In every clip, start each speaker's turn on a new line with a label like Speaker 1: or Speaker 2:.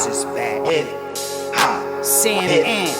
Speaker 1: is back. Sam and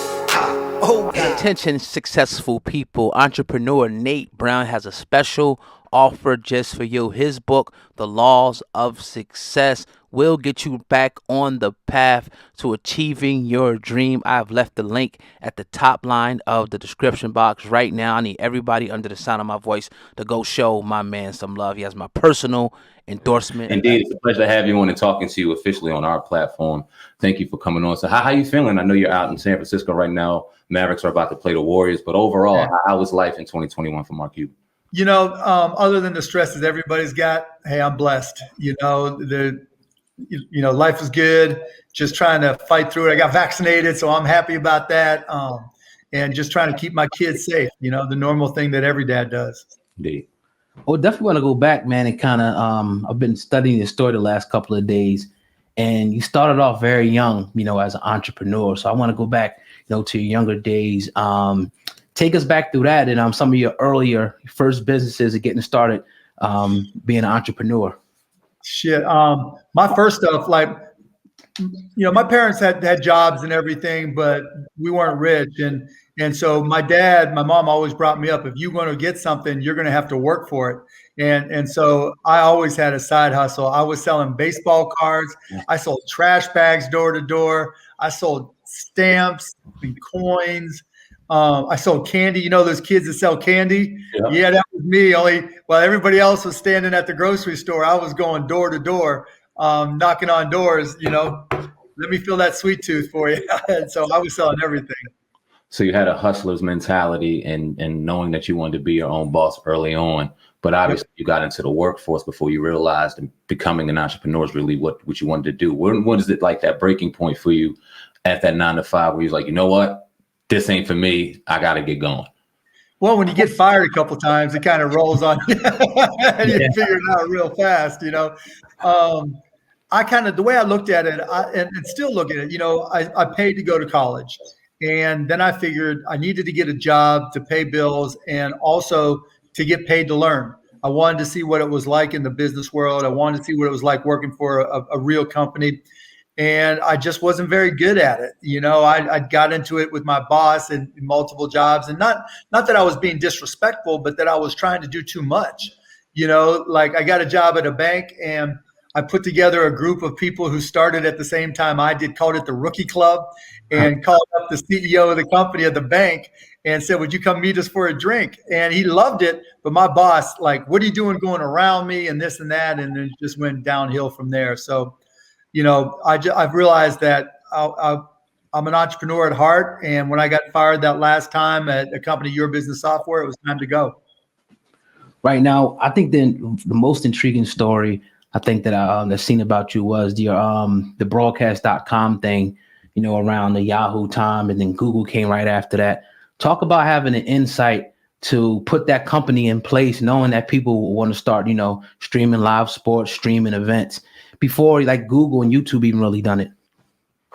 Speaker 1: oh God.
Speaker 2: Attention successful people, entrepreneur Nate Brown has a special offer just for you. His book, The Laws of Success, will get you back on the path to achieving your dream. I've left the link at the top line of the description box right now. I need everybody under the sound of my voice to go show my man some love. He has my personal endorsement.
Speaker 3: Indeed, it's a pleasure to have you on and talking to you officially on our platform. Thank you for coming on. So how you feeling? I know you're out in San Francisco right now. Mavericks are about to play the Warriors, but overall, how was life in 2021 for Mark Cuban?
Speaker 4: You know, other than the stresses everybody's got, hey, I'm blessed. You know, life is good. Just trying to fight through it. I got vaccinated, so I'm happy about that. And just trying to keep my kids safe. You know, the normal thing that every dad does.
Speaker 3: Indeed.
Speaker 2: Well, definitely want to go back, man, and kind of, I've been studying your story the last couple of days, and you started off very young, you know, as an entrepreneur. So I want to go back, you know, to your younger days. Take us back through that and some of your earlier first businesses and getting started being an entrepreneur.
Speaker 4: Shit. My first stuff, like, you know, my parents had jobs and everything, but we weren't rich. And so my mom always brought me up, if you want to get something, you're going to have to work for it. And so I always had a side hustle. I was selling baseball cards. I sold trash bags door to door. I sold stamps and coins. I sold candy. You know, those kids that sell candy? Yeah, that was me. While everybody else was standing at the grocery store, I was going door to door, knocking on doors, you know, let me fill that sweet tooth for you. And so I was selling everything.
Speaker 3: So you had a hustler's mentality and knowing that you wanted to be your own boss early on, but obviously you got into the workforce before you realized becoming an entrepreneur is really what you wanted to do. When is it like that breaking point for you at that 9 to 5 where you're like, you know what? This ain't for me. I got to get going. Well,
Speaker 4: when you get fired a couple of times, it kind of rolls on you and you figure it out real fast, you know. The way I looked at it, and still look at it, you know, I paid to go to college. And then I figured I needed to get a job to pay bills and also to get paid to learn. I wanted to see what it was like in the business world. I wanted to see what it was like working for a real company. And I just wasn't very good at it. You know, I got into it with my boss in multiple jobs, and not that I was being disrespectful, but that I was trying to do too much. You know, like I got a job at a bank and I put together a group of people who started at the same time I did, called it the Rookie Club, and called up the CEO of the company at the bank and said, would you come meet us for a drink? And he loved it. But my boss, like, what are you doing going around me and this and that? And then it just went downhill from there. So, you know, I've realized that I'm an entrepreneur at heart. And when I got fired that last time at a company, Your Business Software, it was time to go.
Speaker 2: Right now, I think the most intriguing story I think that I've seen about you was the broadcast.com thing, you know, around the Yahoo time, and then Google came right after that. Talk about having an insight to put that company in place, knowing that people want to start, you know, streaming live sports, streaming events before like Google and YouTube even really done it.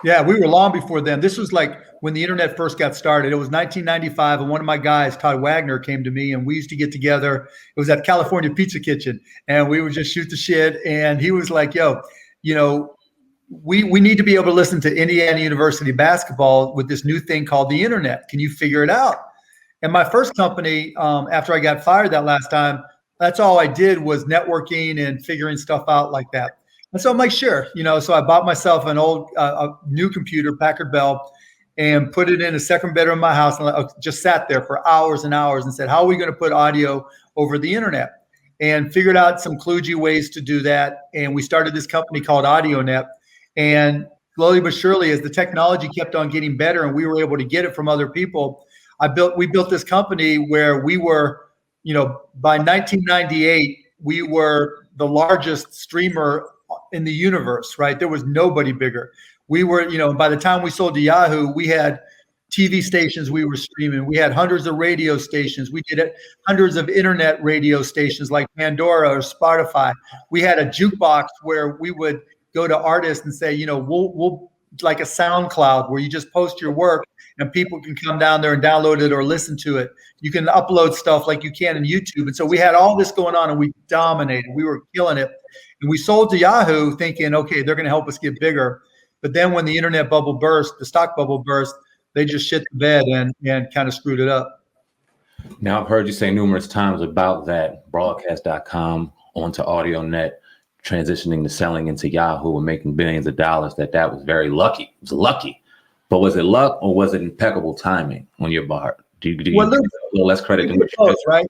Speaker 4: Yeah, we were long before then. This was like when the internet first got started. It was 1995, and one of my guys, Todd Wagner, came to me, and we used to get together. It was at California Pizza Kitchen, and we would just shoot the shit. And he was like, yo, you know, we need to be able to listen to Indiana University basketball with this new thing called the internet. Can you figure it out? And my first company, after I got fired that last time, that's all I did was networking and figuring stuff out like that. And so I'm like, sure, you know, so I bought myself an old, new computer, Packard Bell, and put it in a second bedroom in my house, and I just sat there for hours and hours and said, how are we going to put audio over the internet? And figured out some kludgy ways to do that. And we started this company called AudioNet. And slowly but surely, as the technology kept on getting better and we were able to get it from other people, we built this company where we were, you know, by 1998, we were the largest streamer in the universe, right? There was nobody bigger. We were, you know, by the time we sold to Yahoo, we had TV stations we were streaming. We had hundreds of radio stations. We did hundreds of internet radio stations like Pandora or Spotify. We had a jukebox where we would go to artists and say, you know, we'll like a SoundCloud where you just post your work and people can come down there and download it or listen to it. You can upload stuff like you can in YouTube. And so we had all this going on and we dominated. We were killing it. And we sold to Yahoo thinking, okay, they're going to help us get bigger. But then when the internet bubble burst, the stock bubble burst, they just shit the bed and kind of screwed it up.
Speaker 3: Now, I've heard you say numerous times about that broadcast.com onto AudioNet, transitioning to selling into Yahoo and making billions of dollars, that was very lucky. It was lucky. But was it luck or was it impeccable timing on your part? Do you give a little less credit than what you
Speaker 4: both, right?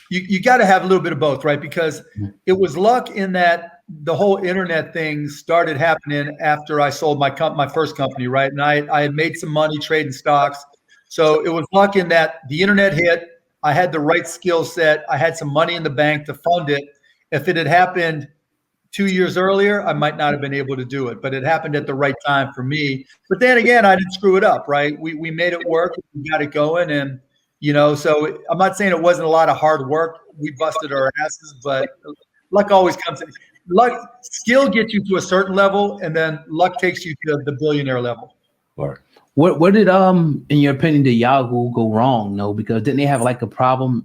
Speaker 4: You got to have a little bit of both, right? Because it was luck in that the whole internet thing started happening after I sold my first company, right? And I had made some money trading stocks. So it was luck in that the internet hit. I had the right skill set. I had some money in the bank to fund it. If it had happened 2 years earlier, I might not have been able to do it, but it happened at the right time for me. But then again, I didn't screw it up, right? We made it work. We got it going. And, so I'm not saying it wasn't a lot of hard work. We busted our asses, but luck always comes in. Luck, skill gets you to a certain level, and then luck takes you to the billionaire level.
Speaker 3: Right.
Speaker 2: What did in your opinion did Yahoo go wrong? No, because didn't they have like a problem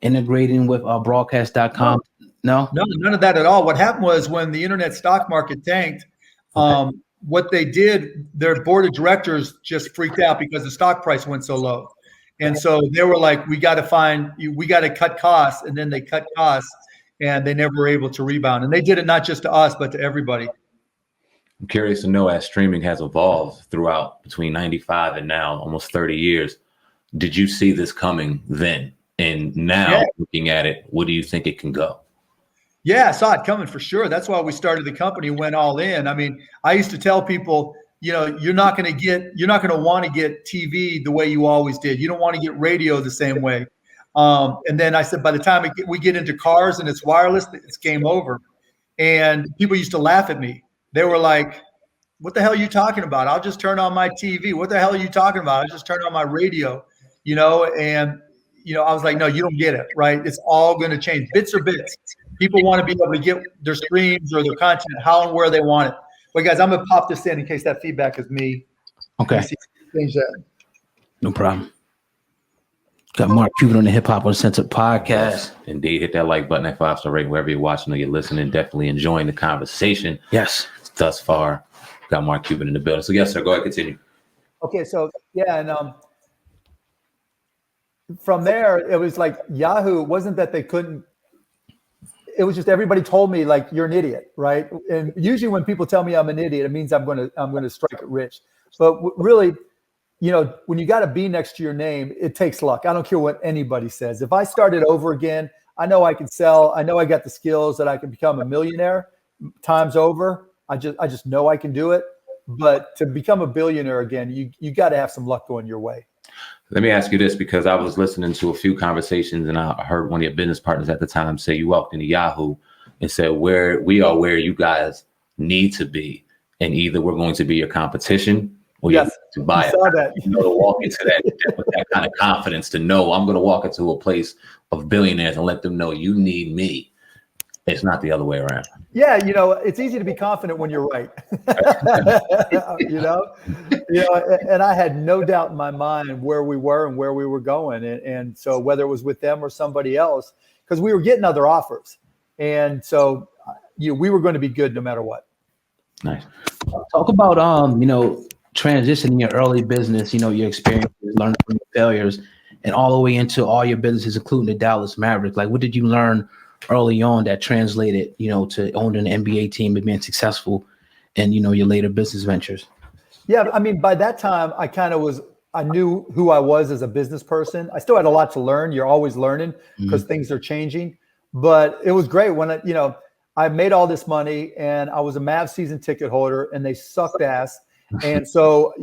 Speaker 2: integrating with broadcast.com? No,
Speaker 4: none of that at all. What happened was when the internet stock market tanked, what they did, their board of directors just freaked out because the stock price went so low. And so they were like, we got to cut costs. And then they cut costs and they never were able to rebound. And they did it not just to us, but to everybody.
Speaker 3: I'm curious to know, as streaming has evolved throughout between 95 and now, almost 30 years, did you see this coming then? And now looking at it, what do you think it can go?
Speaker 4: Yeah, I saw it coming for sure. That's why we started the company, went all in. I mean, I used to tell people, you're not going to want to get TV the way you always did. You don't want to get radio the same way. And then I said, by the time we get into cars and it's wireless, it's game over. And people used to laugh at me. They were like, what the hell are you talking about? I'll just turn on my TV. What the hell are you talking about? I'll just turn on my radio, and, I was like, no, you don't get it, right? It's all going to change. Bits are bits. People want to be able to get their streams or their content how and where they want it. Wait, guys, I'm going to pop this in case that feedback is me.
Speaker 2: Okay.
Speaker 4: Change that.
Speaker 2: No problem. Got Mark Cuban on the Hip Hop Uncensored podcast.
Speaker 3: Yes, indeed. Hit that like button, that 5-star rating, wherever you're watching or you're listening. Definitely enjoying the conversation.
Speaker 2: Yes.
Speaker 3: Thus far, got Mark Cuban in the building. So yes, sir, go ahead, continue.
Speaker 4: Okay, so and from there, it was like Yahoo. It wasn't that they couldn't. It was just everybody told me like you're an idiot, right? And usually when people tell me I'm an idiot, it means I'm going to strike it rich. But really, when you got a B next to your name, it takes luck. I don't care what anybody says. If I started over again, I know I can sell. I know I got the skills that I can become a millionaire times over. I just know I can do it. But to become a billionaire again, you got to have some luck going your way.
Speaker 3: Let me ask you this, because I was listening to a few conversations and I heard one of your business partners at the time say you walked into Yahoo and said, where you guys need to be. And either we're going to be your competition or you're to buy it. To walk into that with that kind of confidence to know I'm going to walk into a place of billionaires and let them know you need me. It's not the other way around.
Speaker 4: Yeah, it's easy to be confident when you're right. And I had no doubt in my mind where we were and where we were going. And so whether it was with them or somebody else, because we were getting other offers. And so we were going to be good no matter what.
Speaker 2: Nice. Talk about transitioning your early business, your experiences, learning from your failures, and all the way into all your businesses, including the Dallas Mavericks. Like, what did you learn early on that translated, to owning an NBA team and being successful in, your later business ventures?
Speaker 4: Yeah, I mean, by that time, I knew who I was as a business person. I still had a lot to learn. You're always learning because things are changing. But it was great when I made all this money and I was a Mavs season ticket holder and they sucked ass. And so,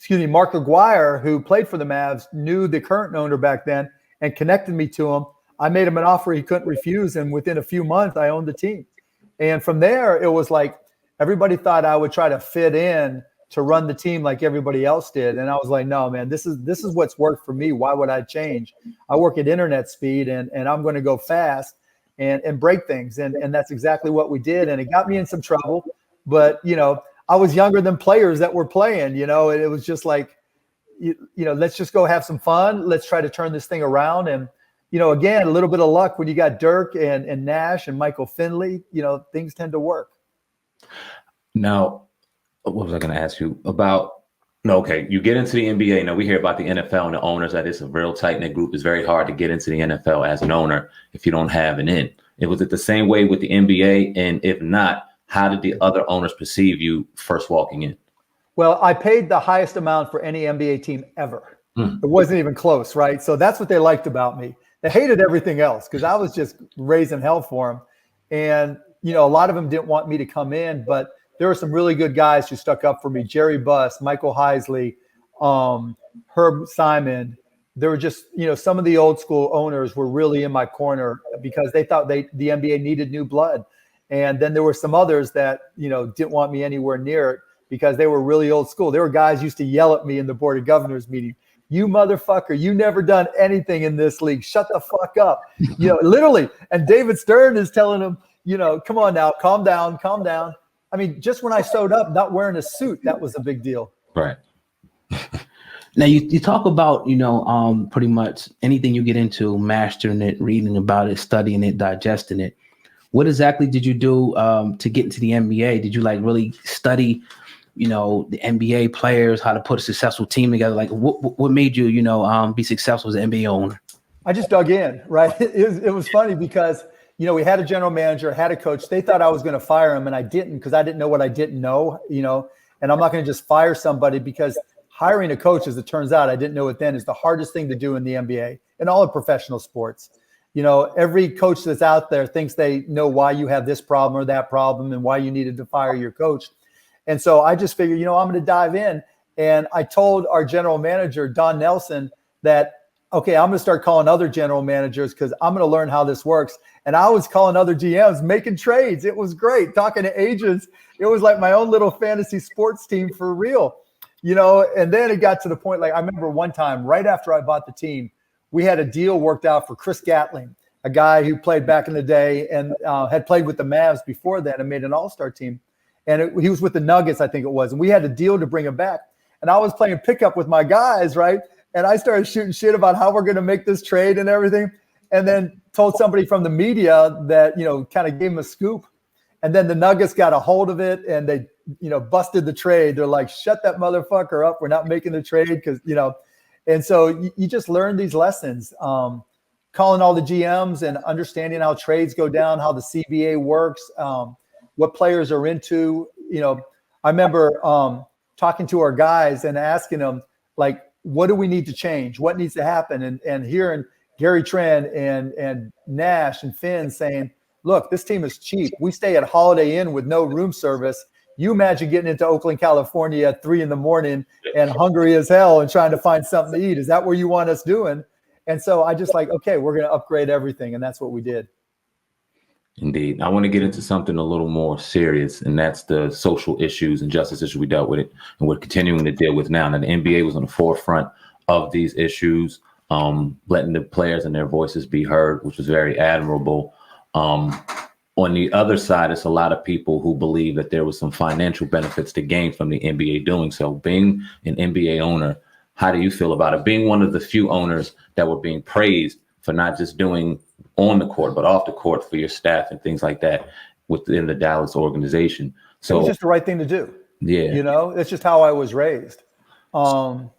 Speaker 4: Mark Aguirre, who played for the Mavs, knew the current owner back then and connected me to him. I made him an offer he couldn't refuse. And within a few months, I owned the team. And from there, it was like everybody thought I would try to fit in to run the team like everybody else did. And I was like, no, man, this is what's worked for me. Why would I change? I work at internet speed and I'm going to go fast and break things. And that's exactly what we did. And it got me in some trouble. But, I was younger than players that were playing, and it was just like, let's just go have some fun. Let's try to turn this thing around. And, again, a little bit of luck when you got Dirk and Nash and Michael Finley, things tend to work.
Speaker 3: Now, what was I going to ask you about? No, okay, you get into the NBA. Now we hear about the NFL and the owners that it's a real tight knit group. It's very hard to get into the NFL as an owner if you don't have an in. Was it the same way with the NBA? And if not, how did the other owners perceive you first walking in?
Speaker 4: Well, I paid the highest amount for any NBA team ever. It wasn't even close, right? So that's what they liked about me. They hated everything else because I was just raising hell for them. And, you know, a lot of them didn't want me to come in, but there were some really good guys who stuck up for me. Jerry Buss, Michael Heisley, Herb Simon. There were just, you know, some of the old school owners were really in my corner because they thought the NBA needed new blood. And then there were some others that, you know, didn't want me anywhere near it because they were really old school. There were guys who used to yell at me in the Board of Governors meeting. You motherfucker, you never done anything in this league. Shut the fuck up. You know, literally. And David Stern is telling him, you know, come on now, calm down, calm down. I mean, just when I showed up, not wearing a suit, that was a big deal.
Speaker 3: Right.
Speaker 2: Now you talk about, you know, pretty much anything you get into, mastering it, reading about it, studying it, digesting it. What exactly did you do to get into the NBA? Did you like really study, you know, the NBA players, how to put a successful team together? Like what made you, you know, be successful as an NBA owner? I
Speaker 4: just dug in, right? It was funny because, you know, we had a general manager, had a coach. They thought I was going to fire him and I didn't because I didn't know what I didn't know, you know, and I'm not going to just fire somebody because hiring a coach, as it turns out, I didn't know it then, is the hardest thing to do in the NBA and all of professional sports. You know, every coach that's out there thinks they know why you have this problem or that problem and why you needed to fire your coach. And so I just figured, you know, I'm going to dive in. And I told our general manager, Don Nelson, that, okay, I'm going to start calling other general managers because I'm going to learn how this works. And I was calling other GMs, making trades. It was great. Talking to agents. It was like my own little fantasy sports team for real, you know. And then it got to the point, like I remember one time right after I bought the team, we had a deal worked out for Chris Gatling, a guy who played back in the day and had played with the Mavs before that and made an all-star team. And he was with the Nuggets, I think it was. And we had a deal to bring him back. And I was playing pickup with my guys, right? And I started shooting shit about how we're going to make this trade and everything. And then told somebody from the media that, you know, kind of gave him a scoop. And then the Nuggets got a hold of it and they, you know, busted the trade. They're like, shut that motherfucker up. We're not making the trade because, you know. And so you just learn these lessons, calling all the GMs and understanding how trades go down, how the CBA works, what players are into. You know, I remember talking to our guys and asking them, like, what do we need to change? What needs to happen? And hearing Gary Trent and Nash and Finn saying, look, this team is cheap. We stay at Holiday Inn with no room service. You imagine getting into Oakland, California at 3 a.m. and hungry as hell and trying to find something to eat. Is that what you want us doing? And so I just like, okay, we're going to upgrade everything. And that's what we did.
Speaker 3: Indeed. I want to get into something a little more serious, and that's the social issues and justice issues we dealt with it and we're continuing to deal with now. Now, the NBA was on the forefront of these issues, letting the players and their voices be heard, which was very admirable. On the other side, it's a lot of people who believe that there was some financial benefits to gain from the NBA doing so. Being an NBA owner, how do you feel about it? Being one of the few owners that were being praised for not just doing on the court, but off the court for your staff and things like that within the Dallas organization. So
Speaker 4: it was just the right thing to do.
Speaker 3: Yeah.
Speaker 4: You know, that's just how I was raised. Go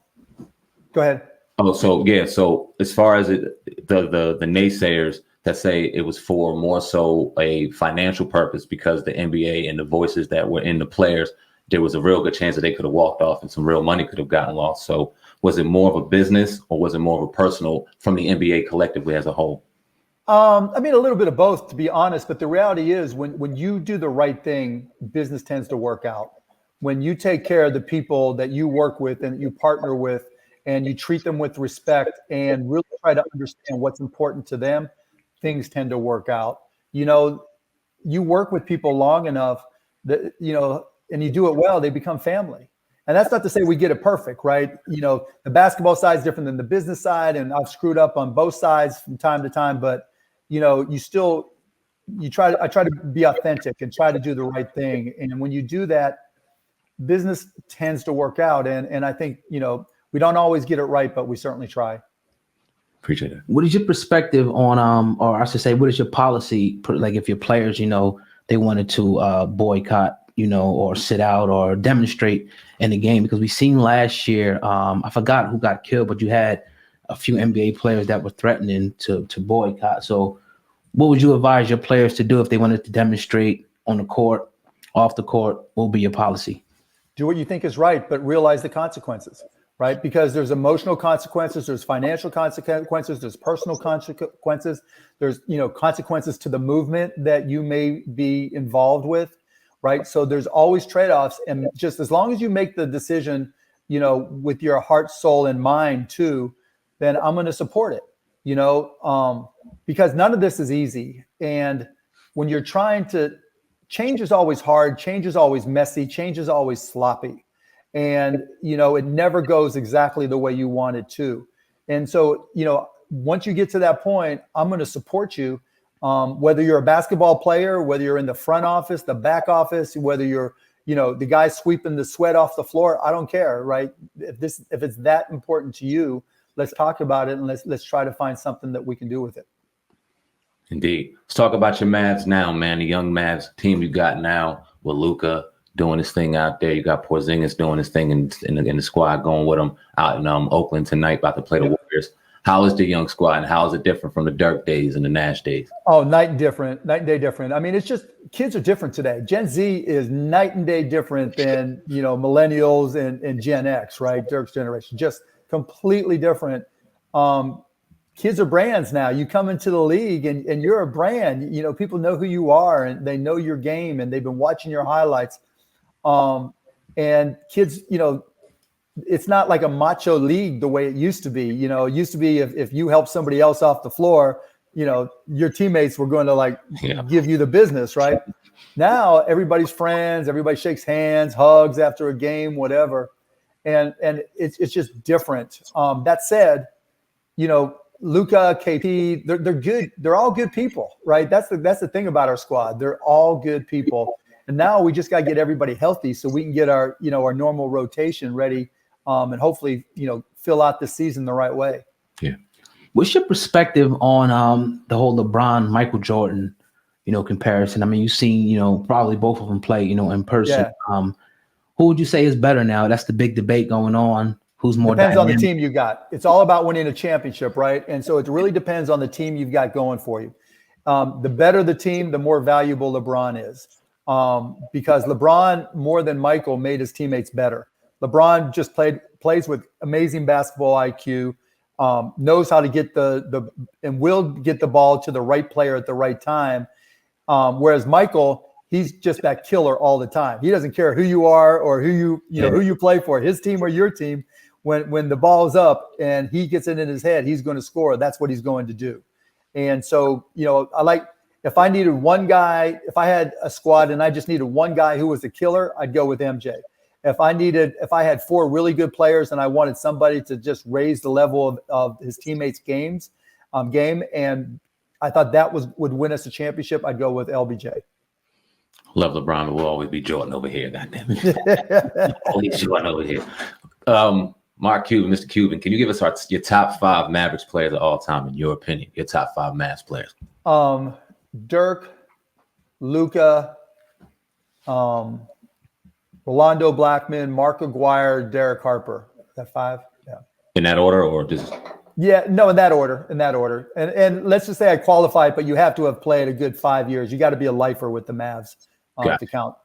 Speaker 4: ahead.
Speaker 3: Oh, so yeah. So as far as the naysayers that say it was for more so a financial purpose because the NBA and the voices that were in the players, there was a real good chance that they could have walked off and some real money could have gotten lost. So was it more of a business or was it more of a personal from the NBA collectively as a whole?
Speaker 4: I mean, a little bit of both, to be honest. But the reality is when you do the right thing, business tends to work out. When you take care of the people that you work with and you partner with and you treat them with respect and really try to understand what's important to them, things tend to work out. You know, you work with people long enough that, you know, and you do it well, they become family. And that's not to say we get it perfect, right? You know, the basketball side is different than the business side, and I've screwed up on both sides from time to time, but you know, I try to be authentic and try to do the right thing. And when you do that, business tends to work out. And I think, you know, we don't always get it right, but we certainly try.
Speaker 3: Appreciate it.
Speaker 2: What is your perspective on, or I should say, what is your policy? Like if your players, you know, they wanted to boycott, or sit out or demonstrate in the game? Because we seen last year, I forgot who got killed, but you had a few NBA players that were threatening to boycott. So what would you advise your players to do if they wanted to demonstrate on the court, off the court? What would be your policy?
Speaker 4: Do what you think is right, but realize the consequences, right? Because there's emotional consequences, there's financial consequences, there's personal consequences, there's, consequences to the movement that you may be involved with, right? So there's always trade-offs. And just as long as you make the decision, with your heart, soul, and mind too, then I'm going to support it, because none of this is easy. And when you're trying to, change is always hard, change is always messy, change is always sloppy. And, it never goes exactly the way you want it to. And so, once you get to that point, I'm going to support you, whether you're a basketball player, whether you're in the front office, the back office, whether you're, the guy sweeping the sweat off the floor. I don't care, right? If it's that important to you, let's talk about it, and let's try to find something that we can do with it.
Speaker 3: Indeed. Let's talk about your Mavs now, man. The young Mavs team you got now with Luka doing his thing out there. You got Porzingis doing his thing in the squad, going with him out in Oakland tonight, about to play the Warriors. How is the young squad, and how is it different from the Dirk days and the Nash days?
Speaker 4: Oh, night and day different. I mean, it's just kids are different today. Gen Z is night and day different than, millennials and Gen X, right? Dirk's generation, just completely different. Kids are brands now. You come into the league and you're a brand. People know who you are and they know your game and they've been watching your highlights. And kids, it's not like a macho league the way it used to be. It used to be if you help somebody else off the floor, your teammates were going to give you the business, right? Now everybody's friends, everybody shakes hands, hugs after a game, whatever. And it's just different. That said, Luka, KP, they're good. They're all good people, right? That's the thing about our squad. They're all good people. And now we just got to get everybody healthy so we can get our normal rotation ready, and hopefully, fill out the season the right way.
Speaker 2: Yeah. What's your perspective on the whole LeBron, Michael Jordan, comparison? I mean, you've seen, probably both of them play, in person. Yeah. Who would you say is better now? That's the big debate going on. Who's more
Speaker 4: depends
Speaker 2: dynamic?
Speaker 4: On the team you got. It's all about winning a championship, right? And so it really depends on the team you've got going for you. The better the team, the more valuable LeBron is. Because LeBron, more than Michael, made his teammates better. LeBron just plays with amazing basketball IQ, knows how to get and will get the ball to the right player at the right time. Whereas Michael, he's just that killer all the time. He doesn't care who you are or who you play for, his team or your team. When the ball's up and he gets it in his head, he's going to score. That's what he's going to do. And so, if I needed one guy, if I had a squad and I just needed one guy who was a killer, I'd go with MJ. If I had four really good players and I wanted somebody to just raise the level of his teammates' game, and I thought that would win us a championship, I'd go with LBJ.
Speaker 3: Love LeBron, but we'll always be Jordan over here. Goddamn it. Always Jordan over here. Mark Cuban, Mr. Cuban, can you give us your top 5 Mavericks players of all time, in your opinion? Your top 5 Mavs players.
Speaker 4: Dirk, Luka, Rolando Blackman, Mark Aguirre, Derek Harper. Is that 5? Yeah.
Speaker 3: In that order, or just?
Speaker 4: Yeah, no, in that order. And let's just say I qualified, but you have to have played a good 5 years. You got to be a lifer with the Mavs to count.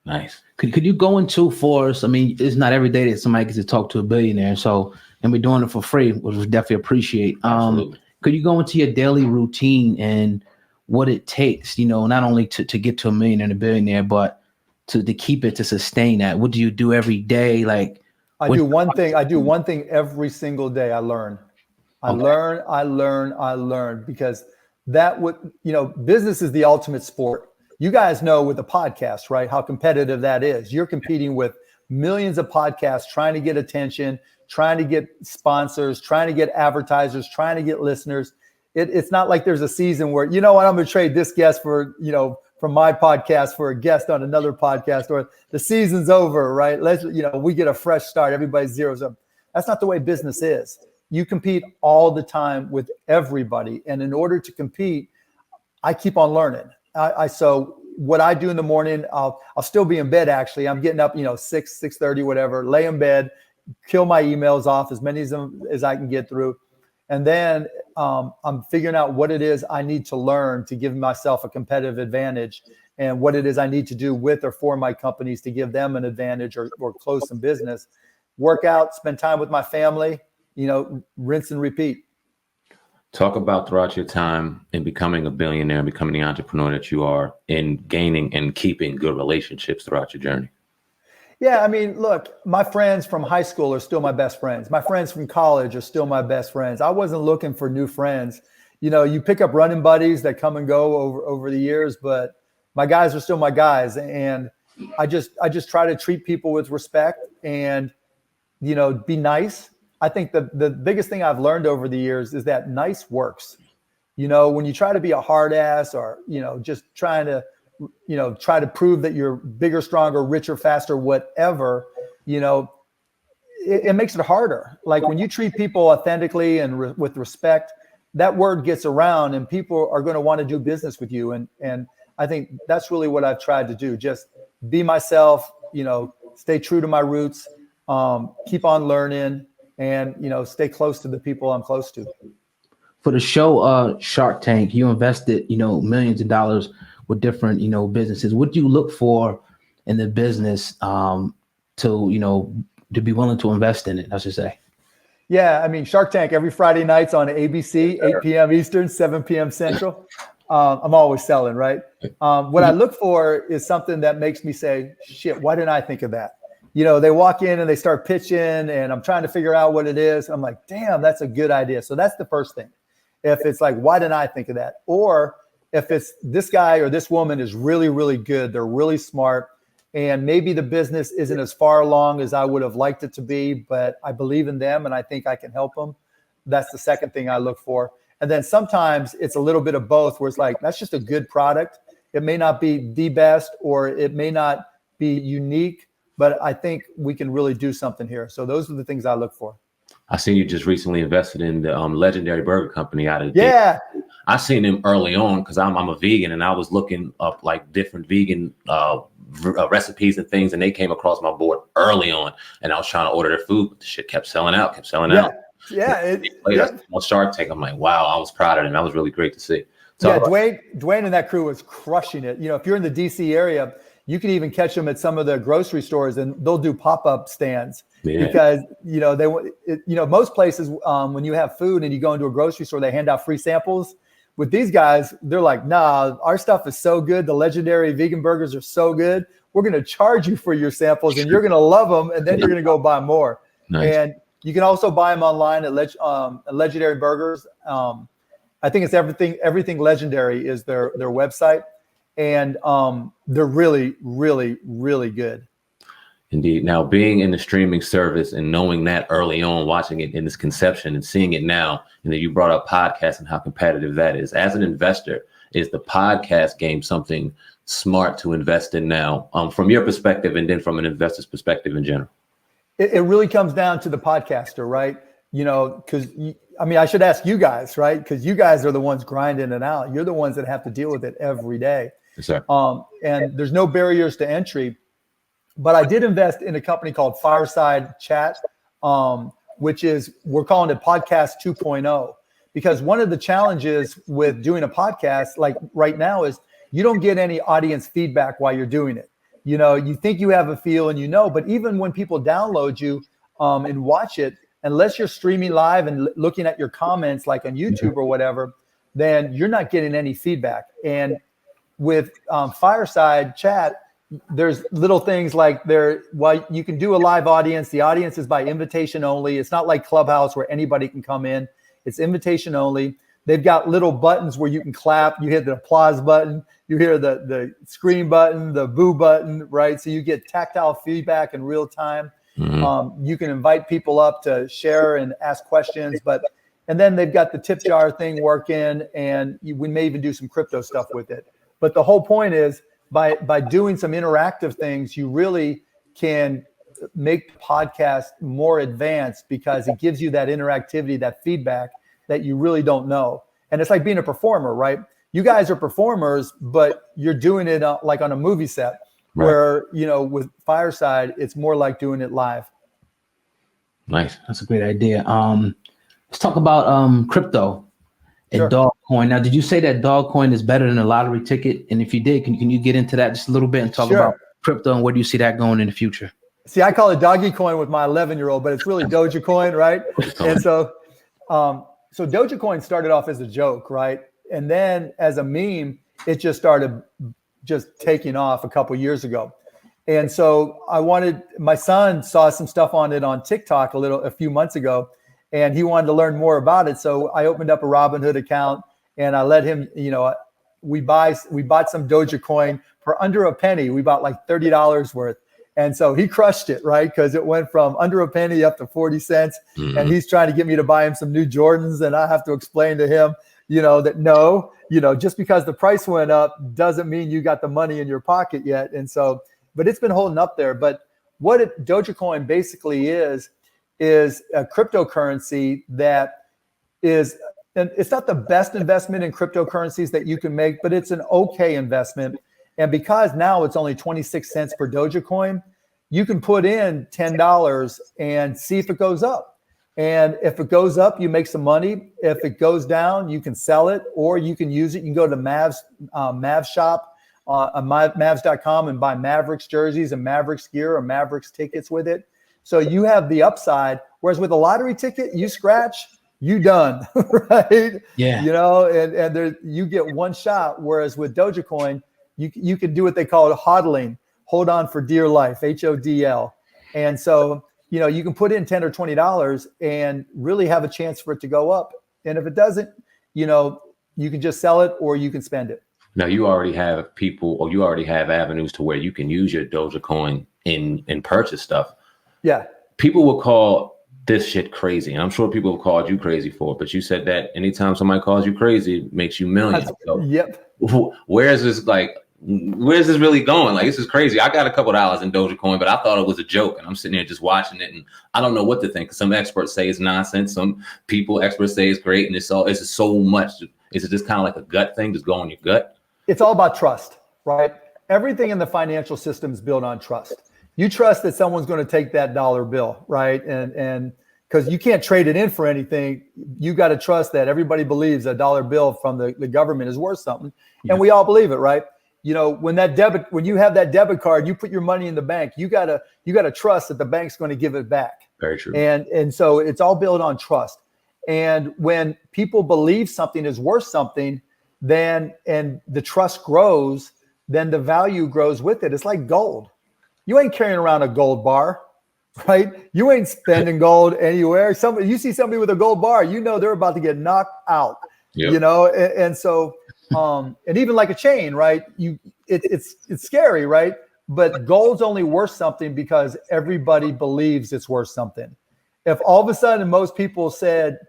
Speaker 3: Nice.
Speaker 2: Could you go into for us? I mean, it's not every day that somebody gets to talk to a billionaire. So, and we're doing it for free, which we definitely appreciate.
Speaker 3: Absolutely.
Speaker 2: Could you go into your daily routine and what it takes, not only to get to a millionaire and a billionaire, but to keep it, to sustain that? What do you do every day?
Speaker 4: I do one thing every single day. I learn. I learn because business is the ultimate sport. You guys know with the podcast, right, how competitive that is. You're competing with millions of podcasts trying to get attention, trying to get sponsors, trying to get advertisers, trying to get listeners. It's not like there's a season where, I'm going to trade this guest for, from my podcast for a guest on another podcast, or the season's over, right? We get a fresh start. Everybody zeroes up. That's not the way business is. You compete all the time with everybody. And in order to compete, I keep on learning. So what I do in the morning, I'll still be in bed. Actually, I'm getting up, 6:30, whatever, lay in bed, kill my emails off, as many of them as I can get through. And then I'm figuring out what it is I need to learn to give myself a competitive advantage, and what it is I need to do with or for my companies to give them an advantage or close some business. Work out, spend time with my family, rinse and repeat.
Speaker 3: Talk about throughout your time in becoming a billionaire, becoming the entrepreneur that you are, in gaining and keeping good relationships throughout your journey.
Speaker 4: Yeah, I mean, look, my friends from high school are still my best friends. My friends from college are still my best friends. I wasn't looking for new friends. You pick up running buddies that come and go over the years, but my guys are still my guys. And I just try to treat people with respect and, be nice. I think the biggest thing I've learned over the years is that nice works. When you try to be a hard ass or, just trying to, try to prove that you're bigger, stronger, richer, faster, whatever, it makes it harder. Like when you treat people authentically and with respect, that word gets around and people are going to want to do business with you. And I think that's really what I've tried to do. Just be myself, stay true to my roots, keep on learning, and, stay close to the people I'm close to.
Speaker 2: For the show Shark Tank, you invested, millions of dollars with different, businesses. What do you look for in the business to be willing to invest in it, I should say?
Speaker 4: Yeah, I mean, Shark Tank every Friday nights on ABC, 8 p.m. Eastern, 7 p.m. Central. I'm always selling, right? What I look for is something that makes me say, shit, why didn't I think of that? They walk in and they start pitching and I'm trying to figure out what it is. I'm like, damn, that's a good idea. So that's the first thing. If it's like, why didn't I think of that? Or if it's this guy or this woman is really, really good, they're really smart, and maybe the business isn't as far along as I would have liked it to be, but I believe in them and I think I can help them. That's the second thing I look for. And then sometimes it's a little bit of both, where it's like, that's just a good product. It may not be the best or it may not be unique, but I think we can really do something here. So those are the things I look for.
Speaker 3: I seen you just recently invested in the legendary burger company out of
Speaker 4: yeah.
Speaker 3: I seen them early on because I'm a vegan, and I was looking up like different vegan recipes and things, and they came across my board early on, and I was trying to order their food, but the shit kept selling out.
Speaker 4: Yeah.
Speaker 3: On Shark Tank, I'm like, wow, I was proud of them. That was really great to see.
Speaker 4: Dwayne and that crew was crushing it. If you're in the DC area, you can even catch them at some of the grocery stores, and they'll do pop-up stands because, most places, when you have food and you go into a grocery store, they hand out free samples. With these guys, they're like, nah, our stuff is so good. The legendary vegan burgers are so good. We're going to charge you for your samples and you're going to love them. And then you're going to go buy more. Nice. And you can also buy them online at Legendary Burgers. I think it's everything Legendary is their website. And they're really, really, really good.
Speaker 3: Indeed. Now, being in the streaming service and knowing that early on, watching it in its conception and seeing it now, and then you brought up podcasts and how competitive that is. As an investor, is the podcast game something smart to invest in now, from your perspective, and then from an investor's perspective in general?
Speaker 4: It really comes down to the podcaster, right? Because I should ask you guys, right? Because you guys are the ones grinding it out. You're the ones that have to deal with it every day.
Speaker 3: Yes, sir.
Speaker 4: And there's no barriers to entry. But I did invest in a company called Fireside Chat, which is, we're calling it Podcast 2.0, because one of the challenges with doing a podcast like right now is you don't get any audience feedback while you're doing it. You think you have a feel and but even when people download you and watch it, unless you're streaming live and looking at your comments like on YouTube or whatever, then you're not getting any feedback. And with Fireside Chat, there's little things like you can do a live audience. The audience is by invitation only. It's not like Clubhouse where anybody can come in. It's invitation only. They've got little buttons where you can clap. You hit the applause button. You hear the scream button, the boo button, right? So you get tactile feedback in real time. Mm-hmm. You can invite people up to share and ask questions. And then they've got the tip jar thing working, and we may even do some crypto stuff with it. But the whole point is, by doing some interactive things, you really can make the podcast more advanced because it gives you that interactivity, that feedback that you really don't know. And it's like being a performer, right? you guys are performers, but you're doing it like on a movie set, where, you know, with Fireside, it's more like doing it live.
Speaker 3: Nice.
Speaker 2: That's a great idea. Let's talk about crypto and Dogcoin. Now, did you say that Dogcoin is better than a lottery ticket? And if you did, can you get into that just a little bit and talk about crypto and where do you see that going in the future?
Speaker 4: See, I call it doggy coin with my 11-year-old, but it's really Doja coin, right? And so, so Doja coin started off as a joke, right? And then as a meme, it just started just taking off a couple years ago. And so my son saw some stuff on it on TikTok a few months ago, and he wanted to learn more about it. So I opened up a Robinhood account and I let him, you know, we bought some Doja coin for under a penny. We bought like $30 worth. And so he crushed it, right? Because it went from under a penny up to 40 cents. And he's trying to get me to buy him some new Jordans. And I have to explain to him, you know, that no, you know, just because the price went up doesn't mean you got the money in your pocket yet. And so, but it's been holding up there. But what Doja coin basically is a cryptocurrency that is, and it's not the best investment in cryptocurrencies that you can make, but it's an okay investment. And because now it's only 26 cents per Doja coin, you can put in $10 and see if it goes up. And if it goes up, you make some money. If it goes down, you can sell it, or you can use it. You can go to Mavs shop on Mavs.com and buy Mavericks jerseys and Mavericks gear or Mavericks tickets with it. So you have the upside. Whereas with a lottery ticket, you scratch, you done, right?
Speaker 2: Yeah.
Speaker 4: You know, and there you get one shot. Whereas with Doja coin, you can do what they call hodling, hold on for dear life, HODL. And so, you know, you can put in $10 or $20 and really have a chance for it to go up. And if it doesn't, you know, you can just sell it or you can spend it.
Speaker 3: Now you already have people, or you already have avenues to where you can use your Doja coin in purchase stuff.
Speaker 4: Yeah. People
Speaker 3: will call this shit crazy. And I'm sure people have called you crazy for it, but you said that anytime somebody calls you crazy, it makes you millions. So
Speaker 4: yep.
Speaker 3: Where's this really going? Like, this is crazy. I got a couple dollars in Doja coin, but I thought it was a joke. And I'm sitting here just watching it. And I don't know what to think. Some experts say it's nonsense. Some experts say it's great. And it's just so much. Is it just kind of like a gut thing? Just go on your gut?
Speaker 4: It's all about trust, right? Everything in the financial system is built on trust. You trust that someone's going to take that dollar bill, right? And because you can't trade it in for anything, you got to trust that everybody believes a dollar bill from the government is worth something. Yeah. And we all believe it, right? You know, when you have that debit card, you put your money in the bank, you gotta trust that the bank's going to give it back.
Speaker 3: Very true.
Speaker 4: And so it's all built on trust. And when people believe something is worth something, then and the trust grows, then the value grows with it. It's like gold. You ain't carrying around a gold bar, right? You ain't spending gold anywhere. You see somebody with a gold bar, you know they're about to get knocked out. Yep. You know, and so and even like a chain, right? It's scary, right? But gold's only worth something because everybody believes it's worth something. If all of a sudden most people said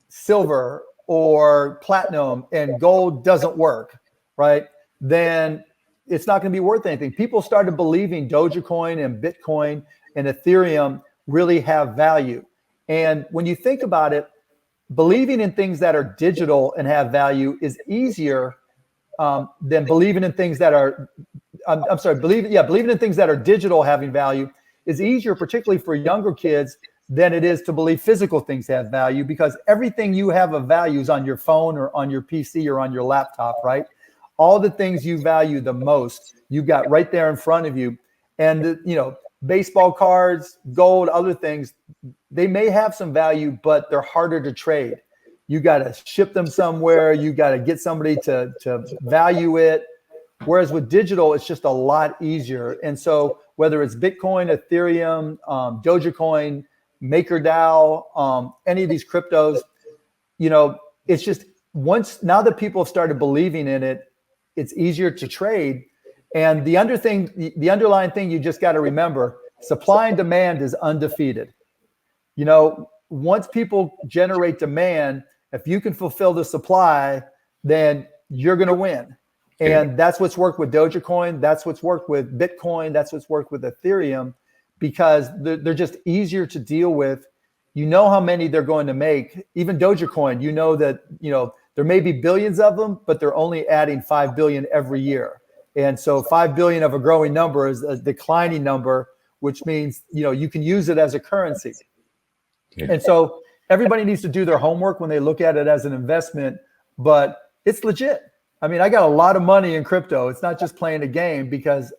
Speaker 4: silver or platinum and gold doesn't work, right? Then it's not going to be worth anything. People started believing Doja coin and Bitcoin and Ethereum really have value. And when you think about it, believing in things that are digital and have value is easier than believing in things that are, believing in things that are digital having value is easier, particularly for younger kids, than it is to believe physical things have value, because everything you have of value is on your phone or on your PC or on your laptop, right? All the things you value the most, you've got right there in front of you. And, you know, baseball cards, gold, other things, they may have some value, but they're harder to trade. You got to ship them somewhere. You got to get somebody to value it. Whereas with digital, it's just a lot easier. And so whether it's Bitcoin, Ethereum, Doja coin, MakerDAO, any of these cryptos, you know, it's just now that people have started believing in it, it's easier to trade. And the underlying thing you just got to remember, supply and demand is undefeated. You know, once people generate demand, if you can fulfill the supply, then you're going to win. And that's what's worked with Doja coin. That's what's worked with Bitcoin. That's what's worked with Ethereum, because they're just easier to deal with. You know how many they're going to make. Even Doja coin, you know that, you know, There may be billions of them, but they're only adding 5 billion every year. And so 5 billion of a growing number is a declining number, which means, you can use it as a currency. Yeah. And so everybody needs to do their homework when they look at it as an investment, but it's legit. I mean, I got a lot of money in crypto. It's not just playing a game, because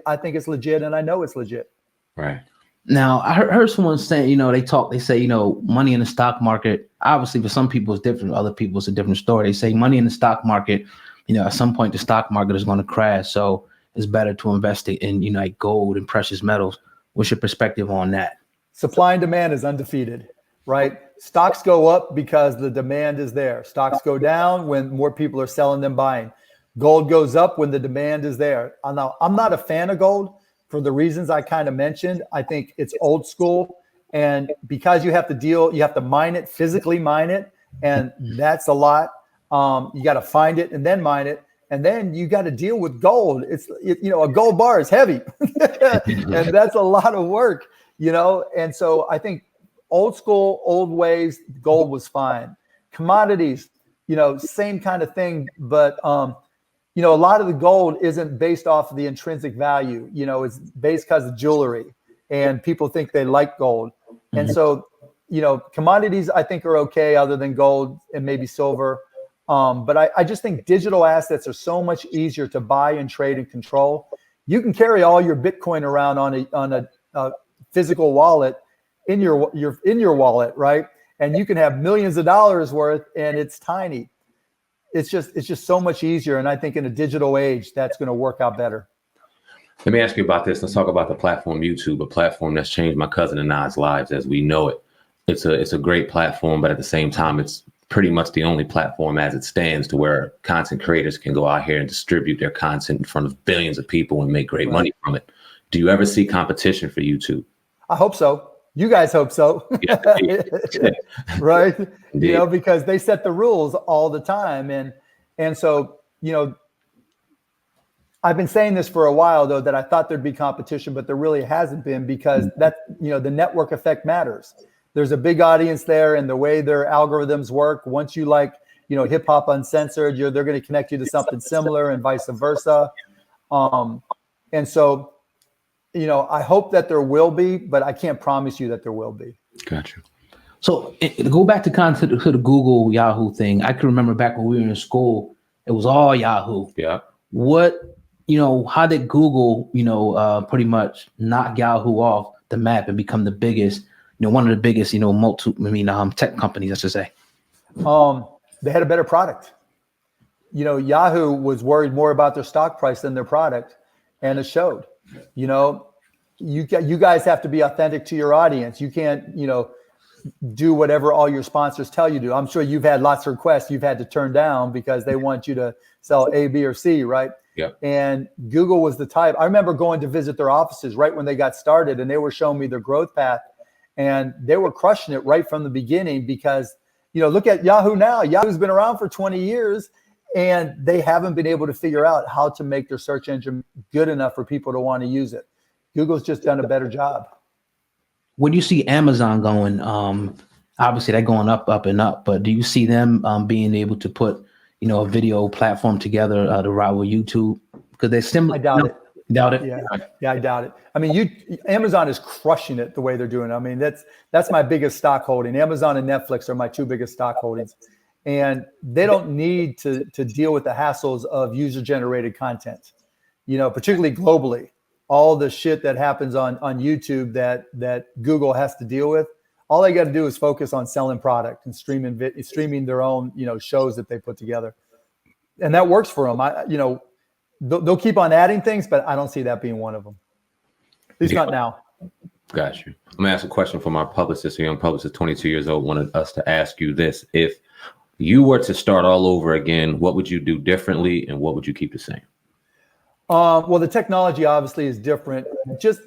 Speaker 4: I think it's legit, and I know it's legit.
Speaker 3: Right.
Speaker 2: Now, I heard someone saying, they say, money in the stock market, obviously for some people it's different. Other people it's a different story. They say money in the stock market, at some point the stock market is going to crash. So it's better to invest it in, like gold and precious metals. What's your perspective on that?
Speaker 4: Supply and demand is undefeated, right? Stocks go up because the demand is there. Stocks go down when more people are selling than buying. Gold goes up when the demand is there. Now, I'm not a fan of gold for the reasons I kind of mentioned. I think it's old school. And because you have to mine it, physically mine it. And that's a lot. You got to find it and then mine it. And then you got to deal with gold. A gold bar is heavy and that's a lot of work, And so I think old school, old ways, gold was fine. Commodities, same kind of thing. But, a lot of the gold isn't based off of the intrinsic value. It's based because of jewelry, and people think they like gold. And so, commodities I think are okay other than gold and maybe silver. But I just think digital assets are so much easier to buy and trade and control. You can carry all your Bitcoin around on a physical wallet in your wallet, right? And you can have millions of dollars worth, and it's tiny. It's just so much easier. And I think in a digital age, that's going to work out better.
Speaker 3: Let me ask you about this. Let's talk about the platform YouTube, a platform that's changed my cousin and I's lives as we know it. It's a great platform, but at the same time, it's pretty much the only platform as it stands to where content creators can go out here and distribute their content in front of billions of people and make great money from it. Do you ever see competition for YouTube?
Speaker 4: I hope so. You guys hope so. Yeah, right? Indeed. Because they set the rules all the time. And so, I've been saying this for a while, though, that I thought there'd be competition, but there really hasn't been, because the network effect matters. There's a big audience there, and the way their algorithms work, once you hip hop uncensored, they're going to connect you to something similar, and vice versa. And so, I hope that there will be, but I can't promise you that there will be.
Speaker 3: Gotcha.
Speaker 2: So to go back to the Google Yahoo thing, I can remember back when we were in school, it was all Yahoo. Yeah. How did Google, pretty much knock Yahoo off the map and become the biggest, one of the biggest, tech companies, I should say?
Speaker 4: They had a better product. Yahoo was worried more about their stock price than their product, and it showed. You guys have to be authentic to your audience. You can't, do whatever all your sponsors tell you to. I'm sure you've had lots of requests you've had to turn down because they want you to sell A, B, or C, right? Yeah. And Google was the type. I remember going to visit their offices right when they got started, and they were showing me their growth path, and they were crushing it right from the beginning because, look at Yahoo now. Yahoo's been around for 20 years, and they haven't been able to figure out how to make their search engine good enough for people to want to use it. Google's just done a better job.
Speaker 2: Where do you see Amazon going? Obviously, they're going up and up, but do you see them being able to put, a video platform together to rival YouTube? Because they're similar.
Speaker 4: I doubt it.
Speaker 2: Doubt it?
Speaker 4: Yeah, I doubt it. I mean, Amazon is crushing it the way they're doing it. I mean, that's my biggest stock holding. Amazon and Netflix are my two biggest stock holdings. And they don't need to deal with the hassles of user-generated content, particularly globally. All the shit that happens on YouTube that Google has to deal with, all they got to do is focus on selling product and streaming their own, shows that they put together. And that works for them. They'll keep on adding things, but I don't see that being one of them. At least not now.
Speaker 3: Got you. I'm going to ask a question from our publicist, a young publicist, 22 years old, wanted us to ask you this. If you were to start all over again, what would you do differently and what would you keep the same?
Speaker 4: Well, the technology obviously is different. Just,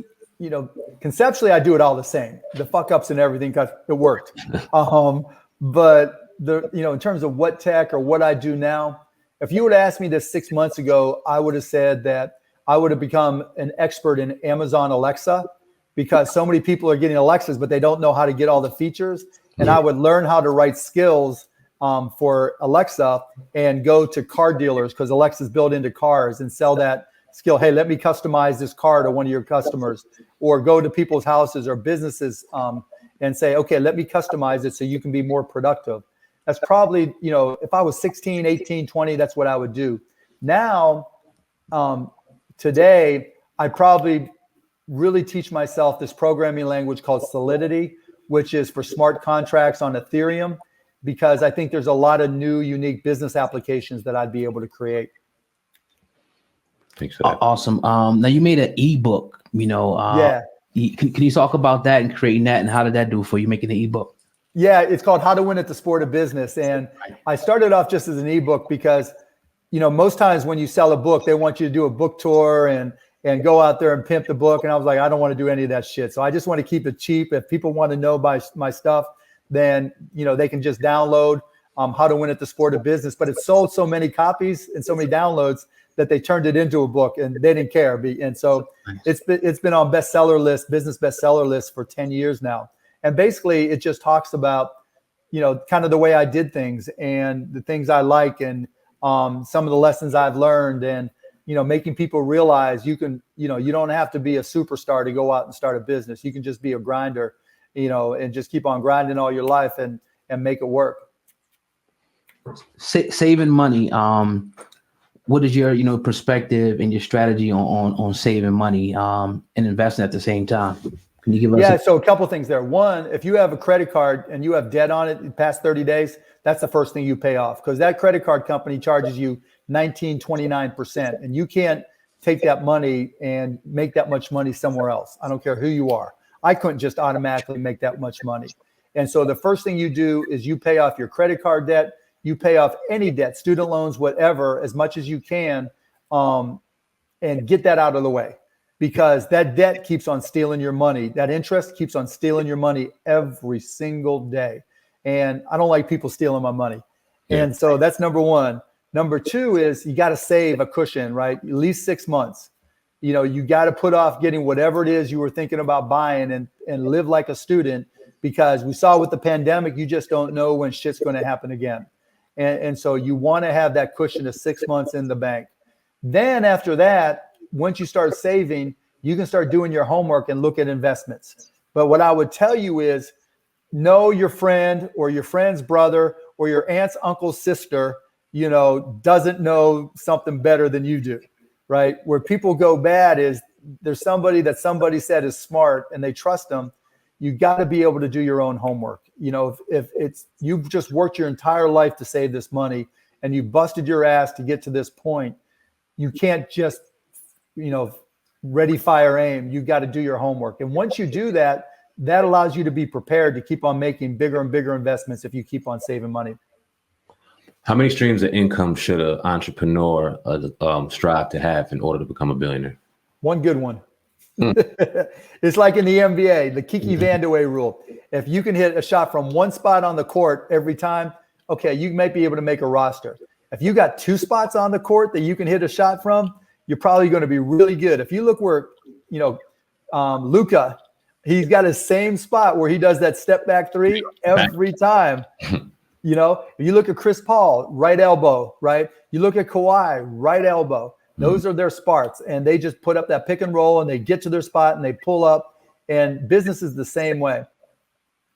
Speaker 4: conceptually, I do it all the same. The fuck ups and everything, because it worked. But in terms of what tech or what I do now, if you would have asked me this 6 months ago, I would have said that I would have become an expert in Amazon Alexa, because so many people are getting Alexas, but they don't know how to get all the features. And I would learn how to write skills for Alexa and go to car dealers, because Alexa's built into cars, and sell that skill. Hey, let me customize this car to one of your customers, or go to people's houses or businesses and say, okay, let me customize it so you can be more productive. That's probably, if I was 16, 18, 20, that's what I would do. Now, today, I probably really teach myself this programming language called Solidity, which is for smart contracts on Ethereum, because I think there's a lot of new, unique business applications that I'd be able to create.
Speaker 3: Thanks for that.
Speaker 2: Awesome. Now you made an ebook,
Speaker 4: Yeah.
Speaker 2: Can you talk about that and creating that, and how did that do for you making the ebook?
Speaker 4: Yeah, it's called How to Win at the Sport of Business. And I started off just as an ebook because, most times when you sell a book, they want you to do a book tour and go out there and pimp the book. And I was like, I don't want to do any of that shit. So I just want to keep it cheap. If people want to know my stuff, then, they can just download How to Win at the Sport of Business. But it sold so many copies and so many downloads that they turned it into a book, and they didn't care. And so it's been on bestseller list, business bestseller list for 10 years now. And basically it just talks about, kind of the way I did things and the things I like, and some of the lessons I've learned, and, making people realize you can, you don't have to be a superstar to go out and start a business. You can just be a grinder, and just keep on grinding all your life and make it work.
Speaker 2: Saving money. What is your, perspective and your strategy on saving money and investing at the same time? Can you give us?
Speaker 4: So a couple of things there. One, if you have a credit card and you have debt on it in past 30 days, that's the first thing you pay off, because that credit card company charges you 29%, and you can't take that money and make that much money somewhere else. I don't care who you are. I couldn't just automatically make that much money. And so the first thing you do is you pay off your credit card debt. You pay off any debt, student loans, whatever, as much as you can, and get that out of the way, because that debt keeps on stealing your money. That interest keeps on stealing your money every single day. And I don't like people stealing my money. Yeah. And so that's number one. Number two is you got to save a cushion, right? At least 6 months. You got to put off getting whatever it is you were thinking about buying, and live like a student, because we saw with the pandemic, you just don't know when shit's going to happen again. And so you want to have that cushion of 6 months in the bank. Then after that, once you start saving, you can start doing your homework and look at investments. But what I would tell you is, know your friend or your friend's brother or your aunt's uncle's sister, doesn't know something better than you do, right? Where people go bad is there's somebody that somebody said is smart and they trust them. You got to be able to do your own homework. If it's, you've just worked your entire life to save this money and you busted your ass to get to this point, you can't just, ready, fire, aim. You got to do your homework. And once you do that, that allows you to be prepared to keep on making bigger and bigger investments if you keep on saving money.
Speaker 3: How many streams of income should an entrepreneur strive to have in order to become a billionaire? One
Speaker 4: good one. It's like in the NBA, the Kiki Vandeweghe rule. If you can hit a shot from one spot on the court every time, okay, you might be able to make a roster. If you got 2 spots on the court that you can hit a shot from, you're probably going to be really good. If you look where, Luka, he's got his same spot where he does that step back 3 every time. If you look at Chris Paul, right elbow, right? You look at Kawhi, right elbow. Those are their spots, and they just put up that pick and roll, and they get to their spot, and they pull up. And business is the same way.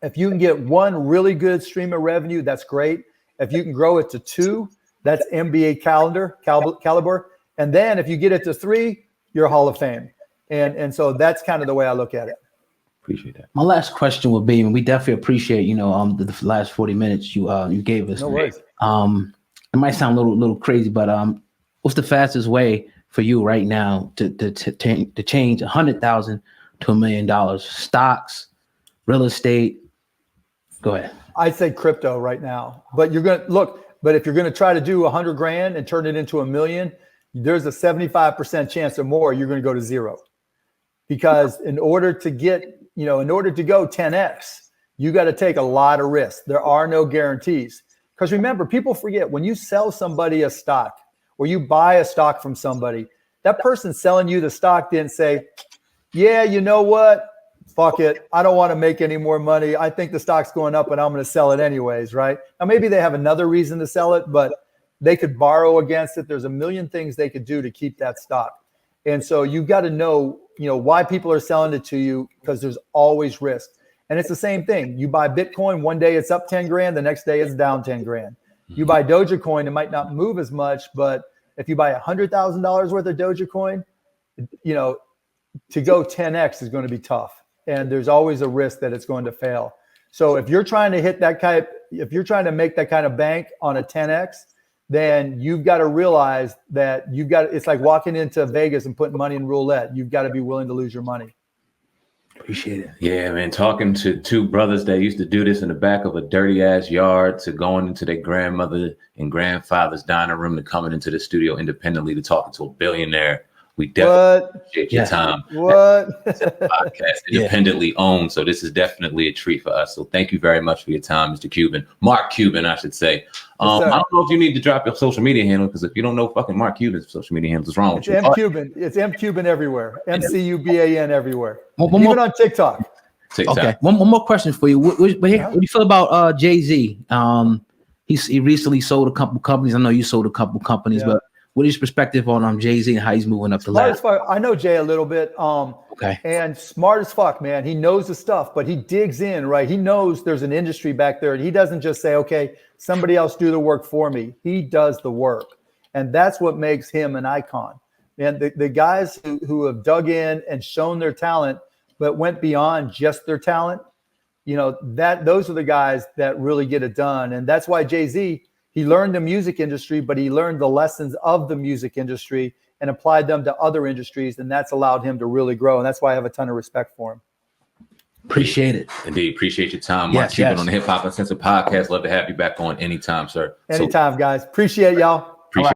Speaker 4: If you can get 1 really good stream of revenue, that's great. If you can grow it to 2, that's NBA caliber. And then if you get it to 3, you're Hall of Fame. And so that's kind of the way I look at it.
Speaker 3: Appreciate that.
Speaker 2: My last question would be, and we definitely appreciate, the last 40 minutes you gave us.
Speaker 4: No worries.
Speaker 2: It might sound a little crazy, but what's the fastest way for you right now to change $100,000 to $1 million? Stocks, real estate. Go ahead.
Speaker 4: I'd say crypto right now, but you're going to look, but if you're going to try to do $100,000 and turn it into $1 million, there's a 75% chance or more you're going to go to 0, because in order to get, in order to go 10x, you got to take a lot of risks. There are no guarantees, because remember, people forget, when you sell somebody a stock or you buy a stock from somebody, that person selling you the stock didn't say, yeah, you know what? fuck it. I don't want to make any more money. I think the stock's going up and I'm going to sell it anyways, right? Now, maybe they have another reason to sell it, but they could borrow against it. There's a million things they could do to keep that stock. And so you've got to know, why people are selling it to you, because there's always risk. And it's the same thing. You buy Bitcoin, one day it's up 10 grand, the next day it's down 10 grand. You buy Dogecoin, it might not move as much, but if you buy $100,000 worth of Dogecoin, to go 10x is going to be tough. And there's always a risk that it's going to fail. So if you're trying to make that kind of bank on a 10x, then you've got to realize that it's like walking into Vegas and putting money in roulette. You've got to be willing to lose your money.
Speaker 2: Appreciate it.
Speaker 3: Yeah, man. Talking to two brothers that used to do this in the back of a dirty ass yard, to going into their grandmother and grandfather's dining room, to coming into the studio independently, to talking to a billionaire. We definitely appreciate your time. Podcast independently owned. So this is definitely a treat for us. So thank you very much for your time, Mr. Cuban. Mark Cuban, I should say. I don't know if you need to drop your social media handle, because if you don't know fucking Mark Cuban's social media handle, what's wrong with you?
Speaker 4: M Cuban. It's M Cuban everywhere. MCUBAN everywhere. Even on TikTok.
Speaker 2: Okay. One more question for you. What do you feel about Jay-Z? He recently sold a couple companies. I know you sold a couple companies, but what is your perspective on Jay-Z and how he's moving up the ladder?
Speaker 4: I know Jay a little bit. And smart as fuck, man. He knows the stuff, but he digs in, right? He knows there's an industry back there, and he doesn't just say, okay, somebody else do the work for me. He does the work. And that's what makes him an icon. And the guys who have dug in and shown their talent, but went beyond just their talent, those are the guys that really get it done. And that's why Jay-Z, he learned the music industry, but he learned the lessons of the music industry and applied them to other industries. And that's allowed him to really grow. And that's why I have a ton of respect for him.
Speaker 2: Appreciate it.
Speaker 3: Indeed. Appreciate your time. Mark Cuban on the Hip Hop Uncensored podcast. Love to have you back on anytime, sir.
Speaker 4: Anytime, guys. Appreciate y'all.